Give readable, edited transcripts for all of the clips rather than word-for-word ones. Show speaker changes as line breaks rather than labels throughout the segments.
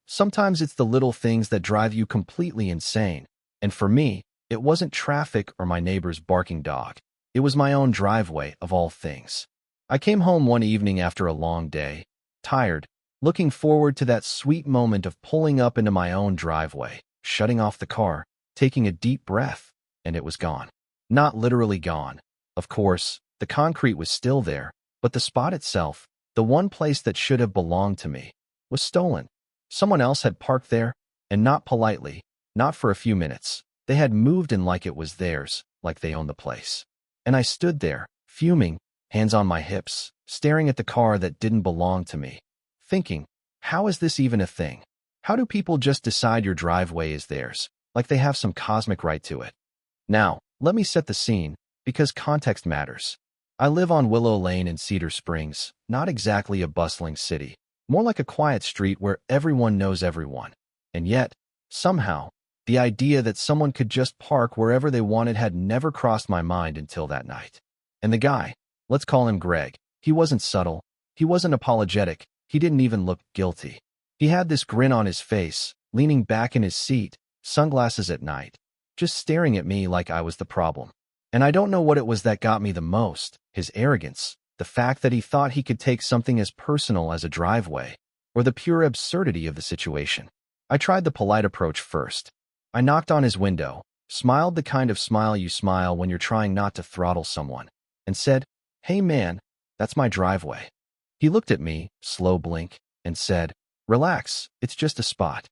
Sometimes it's the little things that drive you completely insane. And for me, it wasn't traffic or my neighbor's barking dog. It was my own driveway, of all things. I came home one evening after a long day, tired, looking forward to that sweet moment of pulling up into my own driveway, shutting off the car, taking a deep breath, and it was gone. Not literally gone. Of course, the concrete was still there, but the spot itself, the one place that should have belonged to me, was stolen. Someone else had parked there, and not politely, not for a few minutes. They had moved in like it was theirs, like they owned the place. And I stood there, fuming, hands on my hips, staring at the car that didn't belong to me, thinking, how is this even a thing? How do people just decide your driveway is theirs, like they have some cosmic right to it? Now, let me set the scene, because context matters. I live on Willow Lane in Cedar Springs, not exactly a bustling city, more like a quiet street where everyone knows everyone. And yet, somehow, the idea that someone could just park wherever they wanted had never crossed my mind until that night. And the guy, let's call him Greg, he wasn't subtle, he wasn't apologetic, he didn't even look guilty. He had this grin on his face, leaning back in his seat, sunglasses at night, just staring at me like I was the problem. And I don't know what it was that got me the most, his arrogance, the fact that he thought he could take something as personal as a driveway, or the pure absurdity of the situation. I tried the polite approach first. I knocked on his window, smiled the kind of smile you smile when you're trying not to throttle someone, and said, "Hey man, that's my driveway." He looked at me, slow blink, and said, "Relax, it's just a spot."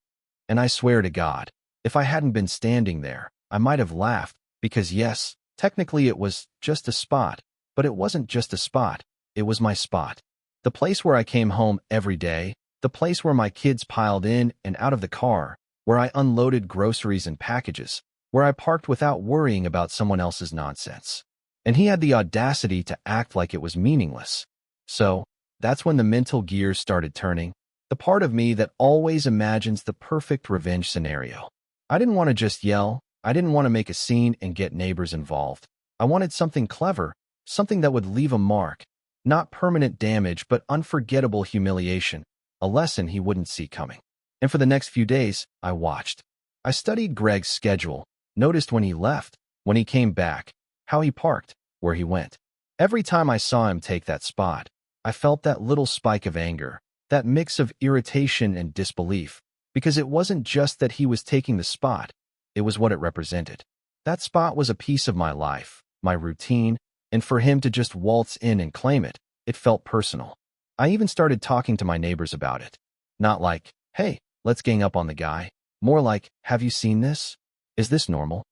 And I swear to God, if I hadn't been standing there, I might have laughed, because yes, technically it was just a spot, but it wasn't just a spot, it was my spot. The place where I came home every day, the place where my kids piled in and out of the car, where I unloaded groceries and packages, where I parked without worrying about someone else's nonsense. And he had the audacity to act like it was meaningless. So, that's when the mental gears started turning, the part of me that always imagines the perfect revenge scenario. I didn't want to just yell, I didn't want to make a scene and get neighbors involved. I wanted something clever, something that would leave a mark, not permanent damage but unforgettable humiliation, a lesson he wouldn't see coming. And for the next few days, I watched. I studied Greg's schedule, noticed when he left, when he came back, how he parked, where he went. Every time I saw him take that spot, I felt that little spike of anger, that mix of irritation and disbelief, because it wasn't just that he was taking the spot, it was what it represented. That spot was a piece of my life, my routine, and for him to just waltz in and claim it, it felt personal. I even started talking to my neighbors about it. Not like, "Hey, let's gang up on the guy." More like, "Have you seen this? Is this normal?"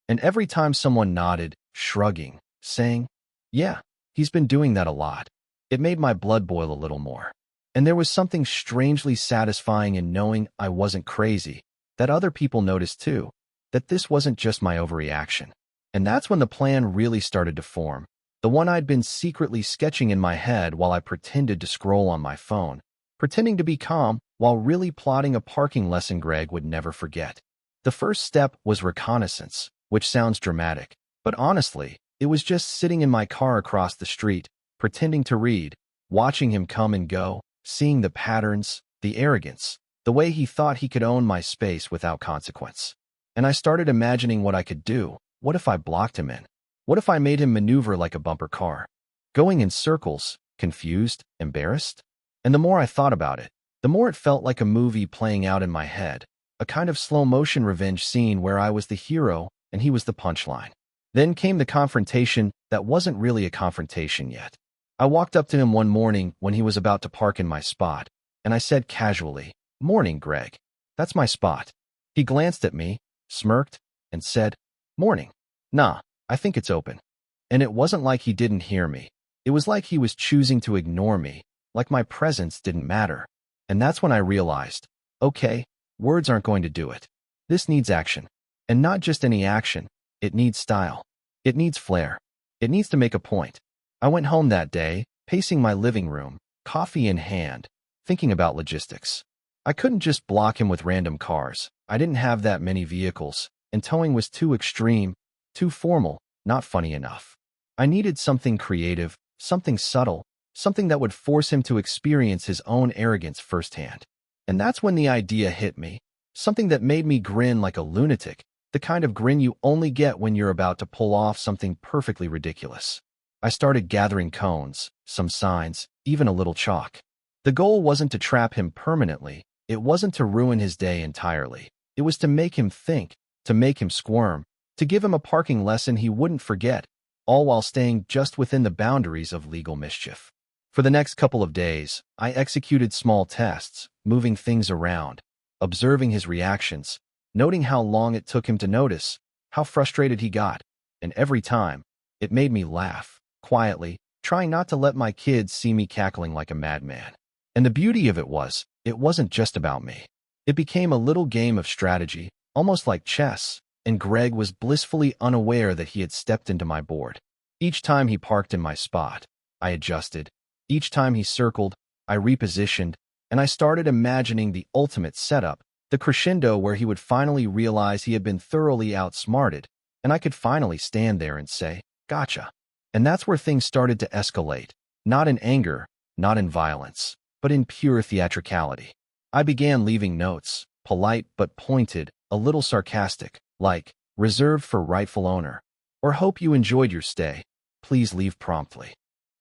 And every time someone nodded, shrugging, saying, "Yeah, he's been doing that a lot," it made my blood boil a little more. And there was something strangely satisfying in knowing I wasn't crazy, that other people noticed too, that this wasn't just my overreaction. And that's when the plan really started to form, the one I'd been secretly sketching in my head while I pretended to scroll on my phone, pretending to be calm while really plotting a parking lesson Greg would never forget. The first step was reconnaissance, which sounds dramatic, but honestly, it was just sitting in my car across the street, pretending to read, watching him come and go, seeing the patterns, the arrogance, the way he thought he could own my space without consequence. And I started imagining what I could do. What if I blocked him in? What if I made him maneuver like a bumper car? Going in circles, confused, embarrassed? And the more I thought about it, the more it felt like a movie playing out in my head, a kind of slow-motion revenge scene where I was the hero and he was the punchline. Then came the confrontation that wasn't really a confrontation yet. I walked up to him one morning when he was about to park in my spot, and I said casually, "Morning, Greg. That's my spot." He glanced at me, smirked, and said, "Morning. Nah, I think it's open." And it wasn't like he didn't hear me. It was like he was choosing to ignore me, like my presence didn't matter. And that's when I realized, okay, words aren't going to do it. This needs action. And not just any action, it needs style. It needs flair. It needs to make a point. I went home that day, pacing my living room, coffee in hand, thinking about logistics. I couldn't just block him with random cars. I didn't have that many vehicles, and towing was too extreme, too formal, not funny enough. I needed something creative, something subtle, something that would force him to experience his own arrogance firsthand. And that's when the idea hit me, something that made me grin like a lunatic, the kind of grin you only get when you're about to pull off something perfectly ridiculous. I started gathering cones, some signs, even a little chalk. The goal wasn't to trap him permanently, it wasn't to ruin his day entirely. It was to make him think, to make him squirm, to give him a parking lesson he wouldn't forget, all while staying just within the boundaries of legal mischief. For the next couple of days, I executed small tests, moving things around, observing his reactions, noting how long it took him to notice, how frustrated he got, and every time, it made me laugh, quietly, trying not to let my kids see me cackling like a madman. And the beauty of it wasn't just about me. It became a little game of strategy, almost like chess, and Greg was blissfully unaware that he had stepped into my board. Each time he parked in my spot, I adjusted. Each time he circled, I repositioned, and I started imagining the ultimate setup, the crescendo where he would finally realize he had been thoroughly outsmarted, and I could finally stand there and say, "Gotcha." And that's where things started to escalate, not in anger, not in violence, but in pure theatricality. I began leaving notes, polite but pointed, a little sarcastic, like, "Reserved for rightful owner," or "Hope you enjoyed your stay. Please leave promptly."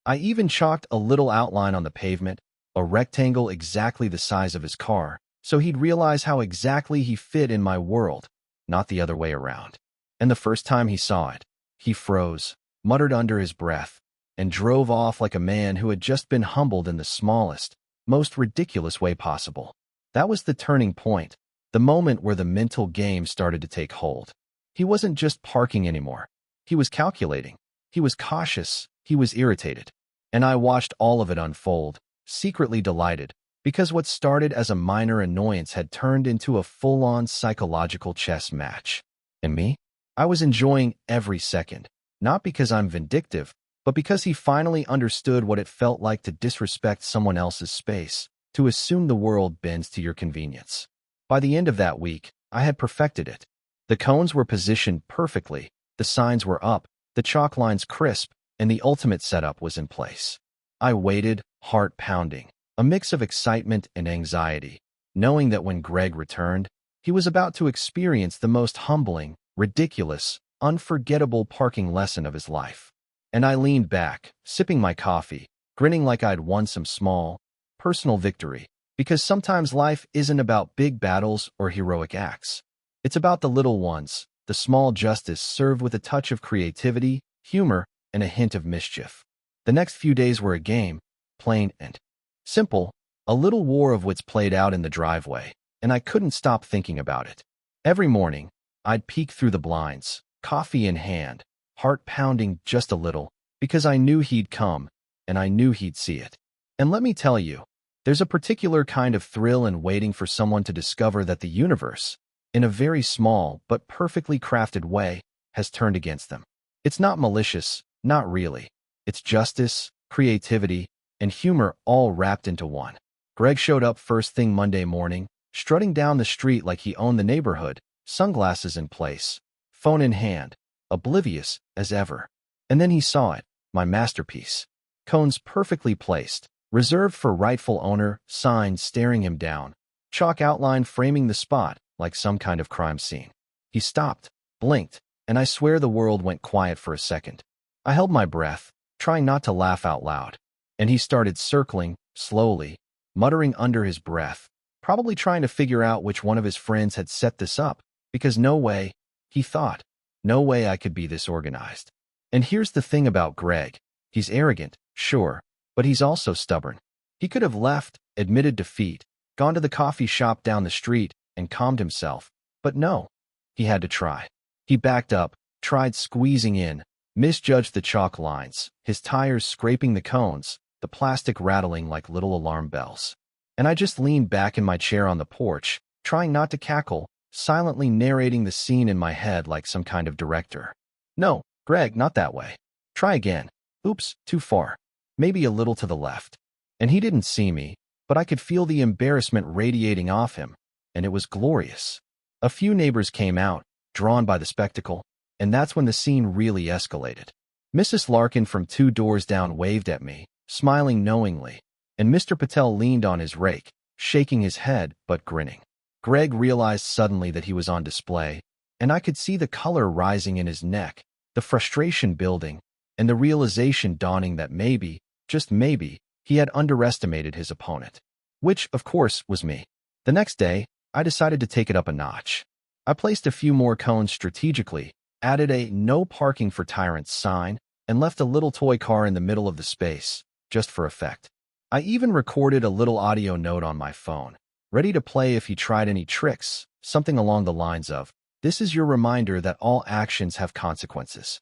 I even chalked a little outline on the pavement, a rectangle exactly the size of his car, so he'd realize how exactly he fit in my world, not the other way around. And the first time he saw it, he froze, muttered under his breath, and drove off like a man who had just been humbled in the smallest, most ridiculous way possible. That was the turning point, the moment where the mental game started to take hold. He wasn't just parking anymore. He was calculating. He was cautious. He was irritated. And I watched all of it unfold, secretly delighted, because what started as a minor annoyance had turned into a full-on psychological chess match. And me? I was enjoying every second, not because I'm vindictive, but because he finally understood what it felt like to disrespect someone else's space, to assume the world bends to your convenience. By the end of that week, I had perfected it. The cones were positioned perfectly, the signs were up, the chalk lines crisp, and the ultimate setup was in place. I waited, heart pounding, a mix of excitement and anxiety, knowing that when Greg returned, he was about to experience the most humbling, ridiculous, unforgettable parking lesson of his life. And I leaned back, sipping my coffee, grinning like I'd won some small, personal victory, because sometimes life isn't about big battles or heroic acts. It's about the little ones, the small justice served with a touch of creativity, humor, and a hint of mischief. The next few days were a game, plain and simple, a little war of wits played out in the driveway, and I couldn't stop thinking about it. Every morning, I'd peek through the blinds, coffee in hand, heart pounding just a little, because I knew he'd come, and I knew he'd see it. And let me tell you, there's a particular kind of thrill in waiting for someone to discover that the universe, in a very small but perfectly crafted way, has turned against them. It's not malicious, not really. It's justice, creativity, and humor all wrapped into one. Greg showed up first thing Monday morning, strutting down the street like he owned the neighborhood, sunglasses in place, phone in hand, oblivious as ever. And then he saw it, my masterpiece. Cones perfectly placed, reserved for rightful owner, signs staring him down, chalk outline framing the spot like some kind of crime scene. He stopped, blinked, and I swear the world went quiet for a second. I held my breath, trying not to laugh out loud, and he started circling, slowly, muttering under his breath, probably trying to figure out which one of his friends had set this up, because no way, he thought, no way I could be this organized. And here's the thing about Greg. He's arrogant, sure, but he's also stubborn. He could have left, admitted defeat, gone to the coffee shop down the street, and calmed himself, but no, he had to try. He backed up, tried squeezing in, misjudged the chalk lines, his tires scraping the cones, the plastic rattling like little alarm bells. And I just leaned back in my chair on the porch, trying not to cackle, silently narrating the scene in my head like some kind of director. No, Greg, not that way. Try again. Oops, too far. Maybe a little to the left. And he didn't see me, but I could feel the embarrassment radiating off him, and it was glorious. A few neighbors came out, drawn by the spectacle, and that's when the scene really escalated. Mrs. Larkin from 2 doors down waved at me, smiling knowingly, and Mr. Patel leaned on his rake, shaking his head but grinning. Greg realized suddenly that he was on display, and I could see the color rising in his neck, the frustration building, and the realization dawning that maybe, just maybe, he had underestimated his opponent. Which, of course, was me. The next day, I decided to take it up a notch. I placed a few more cones strategically, added a "No Parking for Tyrants" sign, and left a little toy car in the middle of the space, just for effect. I even recorded a little audio note on my phone, ready to play if he tried any tricks, something along the lines of, "This is your reminder that all actions have consequences."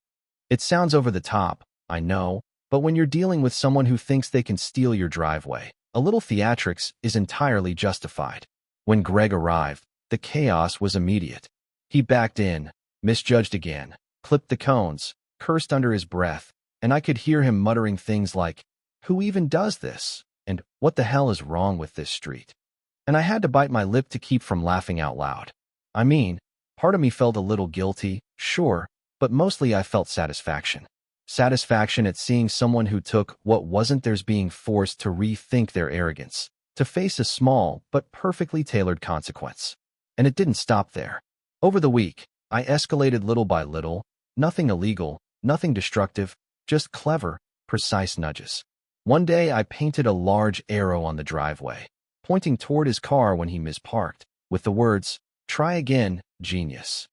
It sounds over the top, I know, but when you're dealing with someone who thinks they can steal your driveway, a little theatrics is entirely justified. When Greg arrived, the chaos was immediate. He backed in, misjudged again, clipped the cones, cursed under his breath, and I could hear him muttering things like, "Who even does this?" and "What the hell is wrong with this street?" And I had to bite my lip to keep from laughing out loud. I mean, part of me felt a little guilty, sure, but mostly I felt satisfaction. Satisfaction at seeing someone who took what wasn't theirs being forced to rethink their arrogance, to face a small but perfectly tailored consequence. And it didn't stop there. Over the week, I escalated little by little, nothing illegal, nothing destructive, just clever, precise nudges. One day I painted a large arrow on the driveway, pointing toward his car when he misparked, with the words, "Try again, genius."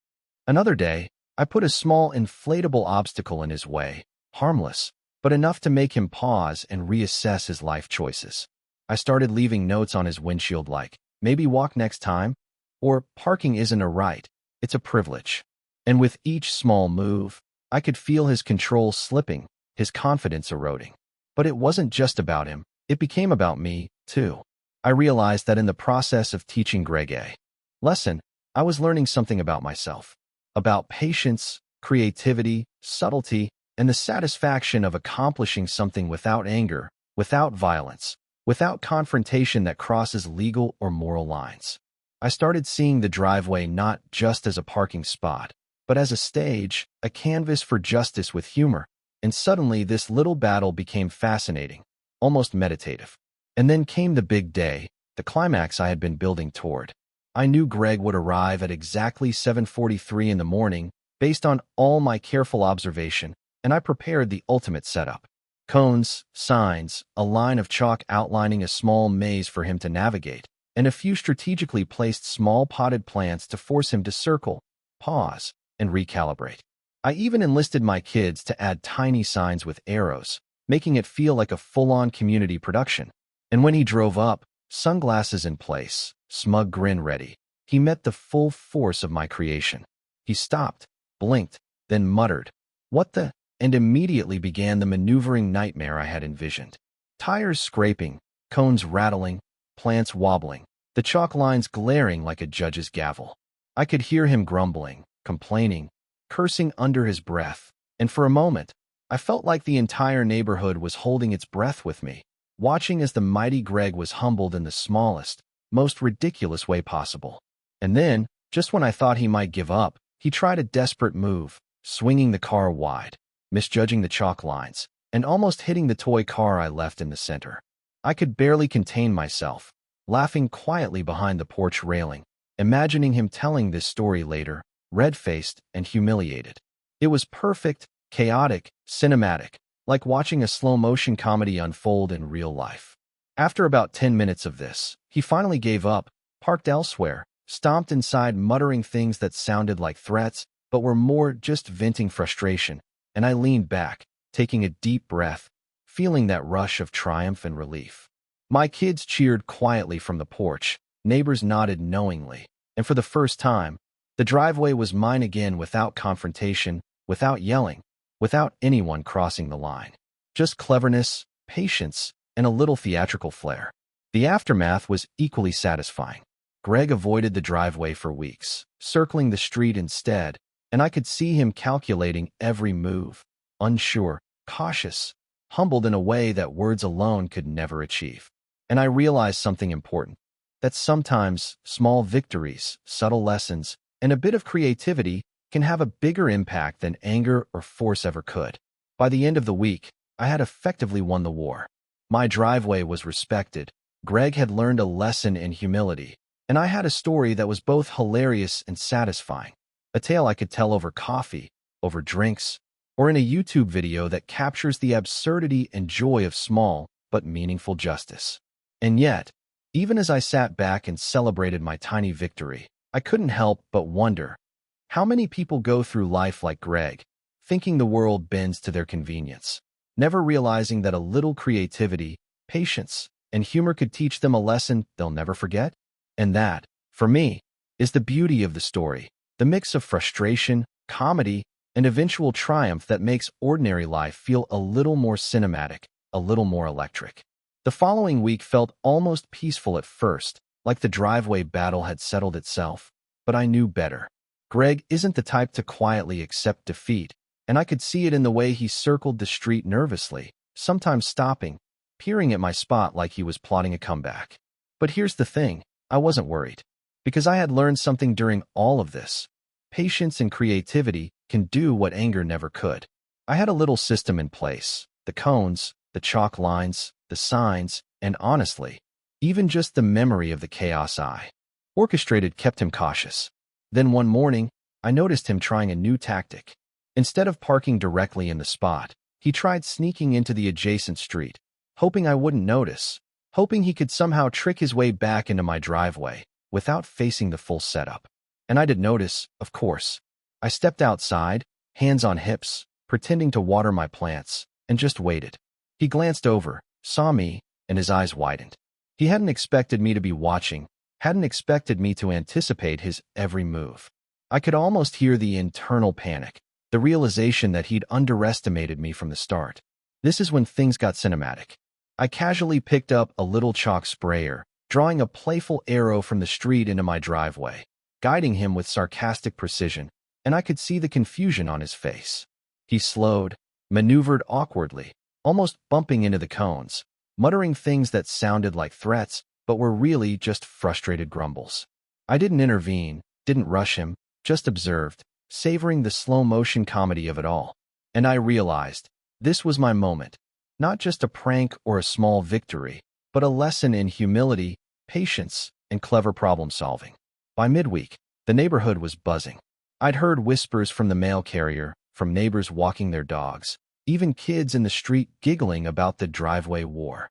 Another day, I put a small inflatable obstacle in his way, harmless, but enough to make him pause and reassess his life choices. I started leaving notes on his windshield like, "Maybe walk next time," or "Parking isn't a right, it's a privilege." And with each small move, I could feel his control slipping, his confidence eroding. But it wasn't just about him, it became about me, too. I realized that in the process of teaching Greg a lesson, I was learning something about myself, about patience, creativity, subtlety, and the satisfaction of accomplishing something without anger, without violence, without confrontation that crosses legal or moral lines. I started seeing the driveway not just as a parking spot, but as a stage, a canvas for justice with humor, and suddenly this little battle became fascinating, almost meditative. And then came the big day, the climax I had been building toward. I knew Greg would arrive at exactly 7:43 in the morning, based on all my careful observation, and I prepared the ultimate setup. Cones, signs, a line of chalk outlining a small maze for him to navigate, and a few strategically placed small potted plants to force him to circle, pause, and recalibrate. I even enlisted my kids to add tiny signs with arrows, making it feel like a full-on community production. And when he drove up, sunglasses in place, smug grin ready, he met the full force of my creation. He stopped, blinked, then muttered, "What the?" and immediately began the maneuvering nightmare I had envisioned. Tires scraping, cones rattling, plants wobbling, the chalk lines glaring like a judge's gavel. I could hear him grumbling, complaining, cursing under his breath, and for a moment, I felt like the entire neighborhood was holding its breath with me, watching as the mighty Greg was humbled in the smallest, most ridiculous way possible. And then, just when I thought he might give up, he tried a desperate move, swinging the car wide, misjudging the chalk lines, and almost hitting the toy car I left in the center. I could barely contain myself, laughing quietly behind the porch railing, imagining him telling this story later, red-faced and humiliated. It was perfect, chaotic, cinematic, like watching a slow-motion comedy unfold in real life. After about 10 minutes of this, he finally gave up, parked elsewhere, stomped inside muttering things that sounded like threats, but were more just venting frustration, and I leaned back, taking a deep breath, feeling that rush of triumph and relief. My kids cheered quietly from the porch, neighbors nodded knowingly, and for the first time, the driveway was mine again without confrontation, without yelling, without anyone crossing the line. Just cleverness, patience, and a little theatrical flair. The aftermath was equally satisfying. Greg avoided the driveway for weeks, circling the street instead, and I could see him calculating every move, unsure, cautious, humbled in a way that words alone could never achieve. And I realized something important, that sometimes small victories, subtle lessons, and a bit of creativity can have a bigger impact than anger or force ever could. By the end of the week, I had effectively won the war. My driveway was respected, Greg had learned a lesson in humility, and I had a story that was both hilarious and satisfying. A tale I could tell over coffee, over drinks, or in a YouTube video that captures the absurdity and joy of small but meaningful justice. And yet, even as I sat back and celebrated my tiny victory, I couldn't help but wonder, how many people go through life like Greg, thinking the world bends to their convenience, never realizing that a little creativity, patience, and humor could teach them a lesson they'll never forget? And that, for me, is the beauty of the story, the mix of frustration, comedy, and eventual triumph that makes ordinary life feel a little more cinematic, a little more electric. The following week felt almost peaceful at first, like the driveway battle had settled itself, but I knew better. Greg isn't the type to quietly accept defeat, and I could see it in the way he circled the street nervously, sometimes stopping, peering at my spot like he was plotting a comeback. But here's the thing, I wasn't worried, because I had learned something during all of this. Patience and creativity can do what anger never could. I had a little system in place, the cones, the chalk lines, the signs, and honestly, even just the memory of the chaos I orchestrated kept him cautious. Then one morning, I noticed him trying a new tactic. Instead of parking directly in the spot, he tried sneaking into the adjacent street, hoping I wouldn't notice, hoping he could somehow trick his way back into my driveway without facing the full setup. And I did notice, of course. I stepped outside, hands on hips, pretending to water my plants, and just waited. He glanced over, saw me, and his eyes widened. He hadn't expected me to be watching, hadn't expected me to anticipate his every move. I could almost hear the internal panic, the realization that he'd underestimated me from the start. This is when things got cinematic. I casually picked up a little chalk sprayer, drawing a playful arrow from the street into my driveway, guiding him with sarcastic precision, and I could see the confusion on his face. He slowed, maneuvered awkwardly, almost bumping into the cones, muttering things that sounded like threats, but were really just frustrated grumbles. I didn't intervene, didn't rush him, just observed, savoring the slow-motion comedy of it all. And I realized, this was my moment. Not just a prank or a small victory, but a lesson in humility, patience, and clever problem-solving. By midweek, the neighborhood was buzzing. I'd heard whispers from the mail carrier, from neighbors walking their dogs, even kids in the street giggling about the driveway war.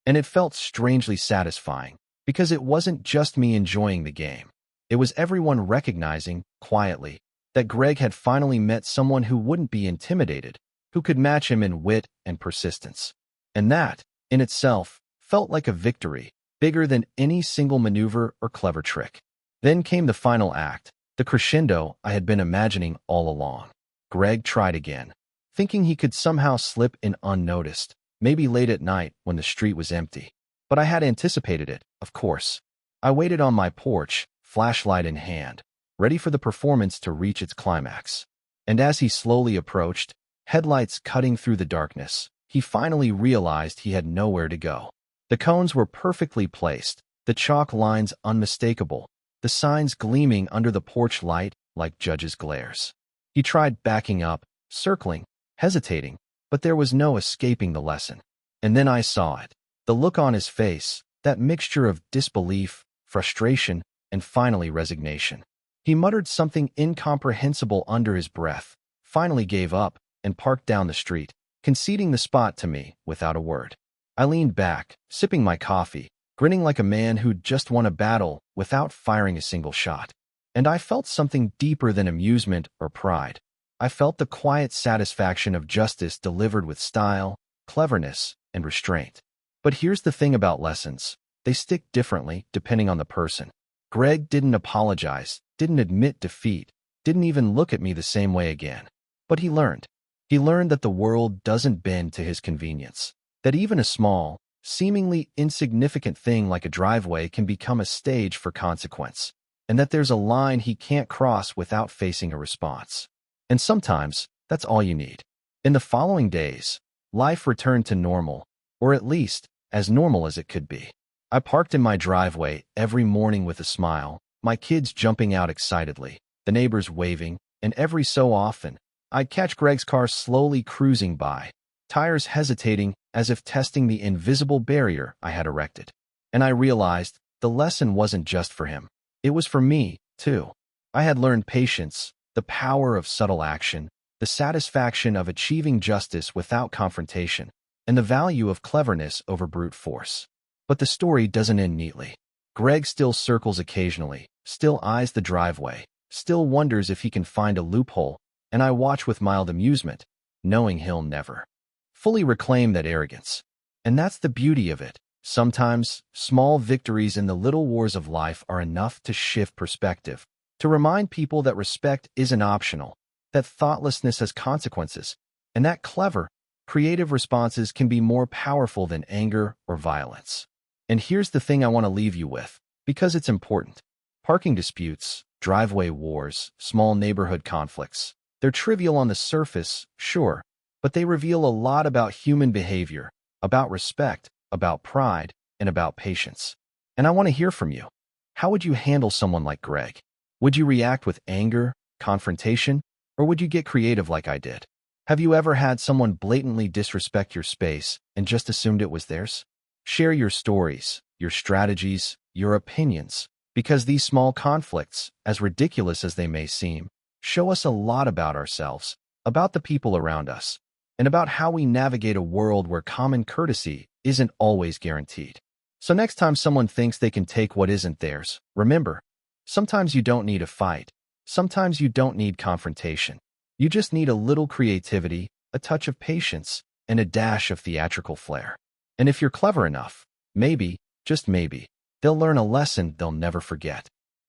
And it felt strangely satisfying, because it wasn't just me enjoying the game. It was everyone recognizing, quietly, that Greg had finally met someone who wouldn't be intimidated, who could match him in wit and persistence. And that, in itself, felt like a victory, bigger than any single maneuver or clever trick. Then came the final act, the crescendo I had been imagining all along. Greg tried again, thinking he could somehow slip in unnoticed, maybe late at night when the street was empty. But I had anticipated it, of course. I waited on my porch, flashlight in hand, ready for the performance to reach its climax. And as he slowly approached, headlights cutting through the darkness, he finally realized he had nowhere to go. The cones were perfectly placed, the chalk lines unmistakable, the signs gleaming under the porch light like judges' glares. He tried backing up, circling, hesitating, but there was no escaping the lesson. And then I saw it. The look on his face, that mixture of disbelief, frustration, and finally resignation. He muttered something incomprehensible under his breath, finally gave up, and parked down the street, conceding the spot to me without a word. I leaned back, sipping my coffee, grinning like a man who'd just won a battle without firing a single shot. And I felt something deeper than amusement or pride. I felt the quiet satisfaction of justice delivered with style, cleverness, and restraint. But here's the thing about lessons. They stick differently depending on the person. Greg didn't apologize, didn't admit defeat, didn't even look at me the same way again. But he learned. He learned that the world doesn't bend to his convenience, that even a small, seemingly insignificant thing like a driveway can become a stage for consequence, and that there's a line he can't cross without facing a response. And sometimes, that's all you need. In the following days, life returned to normal, or at least, as normal as it could be. I parked in my driveway every morning with a smile, my kids jumping out excitedly, the neighbors waving, and every so often, I'd catch Greg's car slowly cruising by, tires hesitating as if testing the invisible barrier I had erected. And I realized the lesson wasn't just for him. It was for me, too. I had learned patience, the power of subtle action, the satisfaction of achieving justice without confrontation, and the value of cleverness over brute force. But the story doesn't end neatly. Greg still circles occasionally, still eyes the driveway, still wonders if he can find a loophole, and I watch with mild amusement, knowing he'll never fully reclaim that arrogance. And that's the beauty of it. Sometimes, small victories in the little wars of life are enough to shift perspective, to remind people that respect isn't optional, that thoughtlessness has consequences, and that clever, creative responses can be more powerful than anger or violence. And here's the thing I want to leave you with, because it's important. Parking disputes, driveway wars, small neighborhood conflicts, they're trivial on the surface, sure, but they reveal a lot about human behavior, about respect, about pride, and about patience. And I want to hear from you. How would you handle someone like Greg? Would you react with anger, confrontation, or would you get creative like I did? Have you ever had someone blatantly disrespect your space and just assumed it was theirs? Share your stories, your strategies, your opinions, because these small conflicts, as ridiculous as they may seem, show us a lot about ourselves, about the people around us, and about how we navigate a world where common courtesy isn't always guaranteed. So next time someone thinks they can take what isn't theirs, remember, sometimes you don't need a fight. Sometimes you don't need confrontation. You just need a little creativity, a touch of patience, and a dash of theatrical flair. And if you're clever enough, maybe, just maybe, they'll learn a lesson they'll never forget.